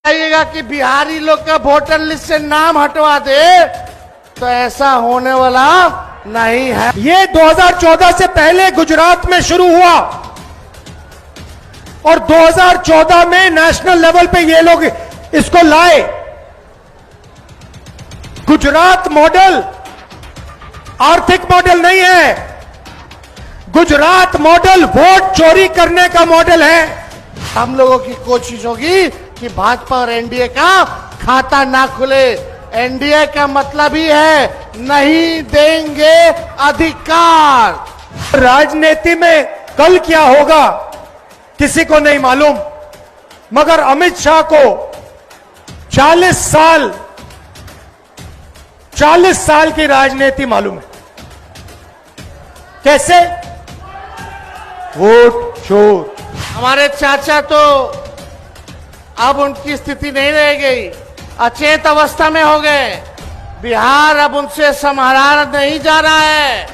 आइएगा कि बिहारी लोग का वोटर लिस्ट से नाम हटवा दे, तो ऐसा होने वाला नहीं है। ये 2014 से पहले गुजरात में शुरू हुआ और 2014 में नेशनल लेवल पे ये लोग इसको लाए। गुजरात मॉडल आर्थिक मॉडल नहीं है, गुजरात मॉडल वोट चोरी करने का मॉडल है। हम लोगों की कोशिश होगी कि भाजपा और एनडीए का खाता ना खुले। एनडीए का मतलब ही है नहीं देंगे अधिकार। राजनीति में कल क्या होगा किसी को नहीं मालूम, मगर अमित शाह को 40 साल की राजनीति मालूम है। कैसे? वोट चोर। हमारे चाचा तो अब उनकी स्थिति नहीं रह गई, अचेत अवस्था में हो गए। बिहार अब उनसे संभाला नहीं जा रहा है।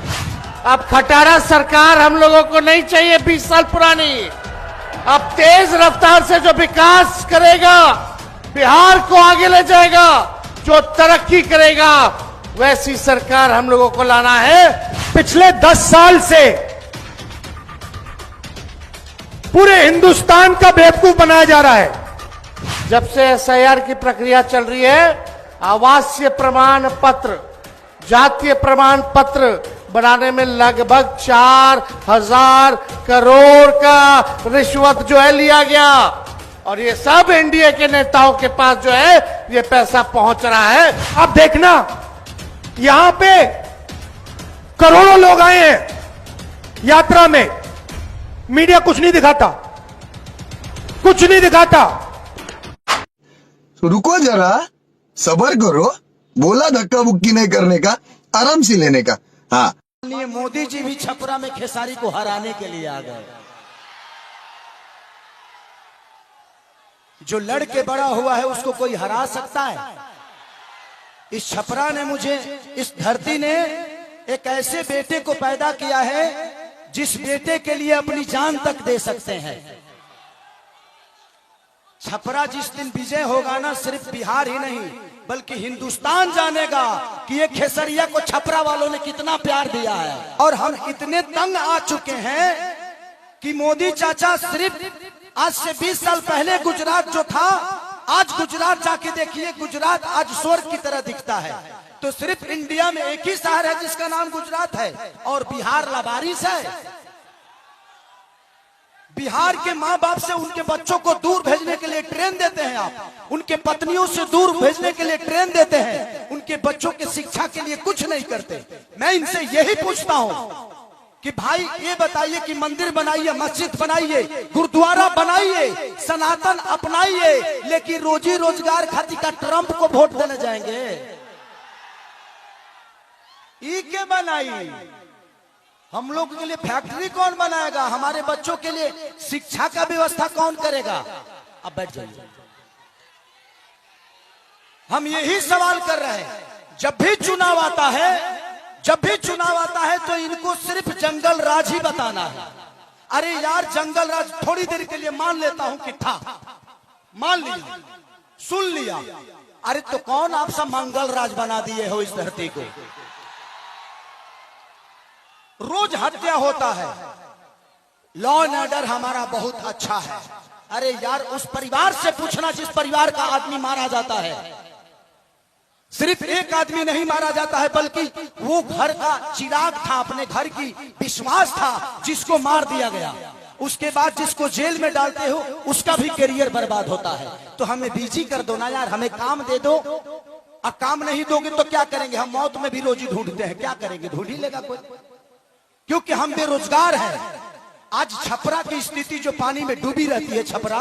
अब खटारा सरकार हम लोगों को नहीं चाहिए 20 साल पुरानी। अब तेज रफ्तार से जो विकास करेगा, बिहार को आगे ले जाएगा, जो तरक्की करेगा, वैसी सरकार हम लोगों को लाना है। पिछले 10 साल से पूरे हिंदुस्तान का बेवकूफ बनाया जा रहा है। जब से एसआईआर की प्रक्रिया चल रही है, आवासीय प्रमाण पत्र, जातीय प्रमाण पत्र बनाने में लगभग 4000 करोड़ का रिश्वत जो है लिया गया, और ये सब एनडीए के नेताओं के पास जो है ये पैसा पहुंच रहा है। अब देखना, यहां पे करोड़ों लोग आए हैं यात्रा में, मीडिया कुछ नहीं दिखाता, कुछ नहीं दिखाता। रुको जरा, सबर करो, बोला धक्का बुक्की नहीं करने का, आराम से लेने का। हाँ, मोदी जी भी छपरा में खेसारी को हराने के लिए आ गए। जो लड़के बड़ा हुआ है उसको कोई हरा सकता है? इस छपरा ने मुझे, इस धरती ने एक ऐसे बेटे को पैदा किया है जिस बेटे के लिए अपनी जान तक दे सकते हैं। छपरा जिस दिन विजय होगा ना, सिर्फ बिहार ही नहीं बल्कि हिंदुस्तान जानेगा कि ये खेसरिया को छपरा वालों ने कितना प्यार दिया है। और हम इतने तंग आ चुके हैं कि मोदी चाचा सिर्फ आज से 20 साल पहले गुजरात जो था, आज गुजरात जाके देखिए, गुजरात आज स्वर्ग की तरह दिखता है। तो सिर्फ इंडिया में एक ही शहर है जिसका नाम गुजरात है, और बिहार लावारिस है। बिहार के माँ बाप से उनके बच्चों को दूर भेजने के लिए ट्रेन देते हैं आप, उनके पत्नियों से दूर भेजने के लिए ट्रेन देते हैं, उनके बच्चों की शिक्षा के लिए कुछ नहीं करते। मैं इनसे यही पूछता हूँ कि भाई ये बताइए कि मंदिर बनाइए, मस्जिद बनाइए, गुरुद्वारा बनाइए, सनातन अपनाइए, लेकिन रोजी रोजगार खातिर का ट्रंप को वोट देने जाएंगे? ई के बनाई, हम लोग के लिए फैक्ट्री कौन बनाएगा? हमारे बच्चों के लिए शिक्षा का व्यवस्था कौन करेगा? अब बैठ जाइए। हम यही सवाल कर रहे हैं। जब भी चुनाव आता है, जब भी चुनाव आता है तो इनको सिर्फ जंगल राज ही बताना है। अरे यार, जंगल राज थोड़ी देर के लिए मान लेता हूं कि था, मान लिया, सुन लिया। अरे तो कौन आप सब मंगल राज बना दिए हो इस धरती को? रोज हत्या होता है, लॉ एंड ऑर्डर हमारा बहुत अच्छा है। अरे यार, उस परिवार से पूछना जिस परिवार का आदमी मारा जाता है। सिर्फ एक आदमी नहीं मारा जाता है, बल्कि वो घर का चिराग था, अपने घर की विश्वास था, जिसको मार दिया गया। उसके बाद जिसको जेल में डालते हो उसका भी करियर बर्बाद होता है। तो हमें बिजी कर दो ना यार, हमें काम दे दो। अब काम नहीं दोगे तो क्या करेंगे? हम मौत में भी रोजी ढूंढते हैं, क्या करेंगे? ढूंढ ही लेगा कोई, क्योंकि हम बेरोजगार हैं। आज छपरा की स्थिति जो पानी में डूबी रहती है, छपरा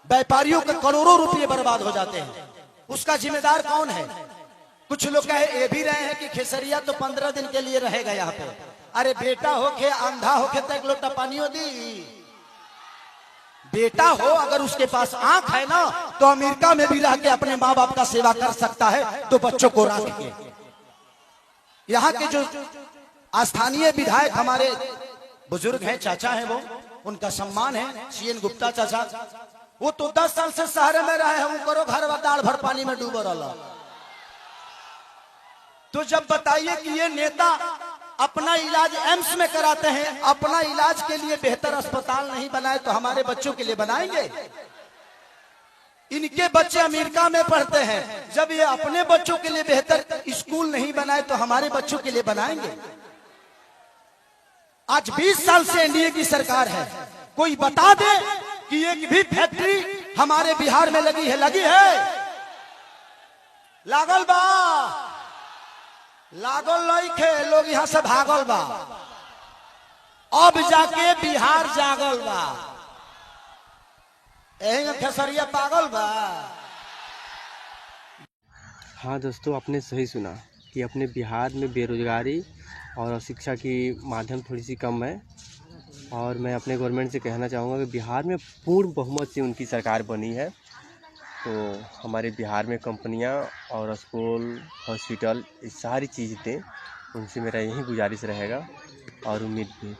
व्यापारियों के करोड़ों रुपए बर्बाद हो जाते हैं। उसका जिम्मेदार कौन है? कुछ लोग कहे भी रहे हैं कि खेसरिया तो 15 दिन के लिए रहेगा यहाँ पे। अरे बेटा होके अंधा होके तो एक लोटा पानियों दी। बेटा हो अगर उसके पास आंख है ना, तो अमेरिका में भी रह के अपने माँ बाप का सेवा कर सकता है, तो बच्चों को रख के। यहाँ के जो स्थानीय विधायक हमारे बुजुर्ग हैं, चाचा हैं, वो उनका सम्मान है, सीएन गुप्ता चाचा, वो तो 10 साल से शहर में रहे हैं, करो घर दाल भर पानी में डूब रहा। तो जब बताइए कि ये नेता अपना इलाज एम्स में कराते हैं, अपना इलाज के लिए बेहतर अस्पताल नहीं बनाए तो हमारे बच्चों के लिए बनाएंगे? इनके बच्चे अमेरिका में पढ़ते हैं, जब ये अपने बच्चों के लिए बेहतर स्कूल नहीं बनाए तो हमारे बच्चों के लिए बनाएंगे? आज 20 साल से एनडीए की सरकार है, कोई बता दे कि एक भी फैक्ट्री हमारे बिहार में लगी है? लगी है? लागल बा? लागल नहीं खे, लोग यहां से भागल बा। अब जाके बिहार जागल बा, यही खेसरिया पागल बा। हाँ दोस्तों, आपने सही सुना कि अपने बिहार में बेरोजगारी और शिक्षा की माध्यम थोड़ी सी कम है। और मैं अपने गवर्नमेंट से कहना चाहूँगा कि बिहार में पूर्ण बहुमत से उनकी सरकार बनी है, तो हमारे बिहार में कंपनियां और स्कूल, हॉस्पिटल, ये सारी चीज़ें दें। उनसे मेरा यही गुजारिश रहेगा और उम्मीद भी।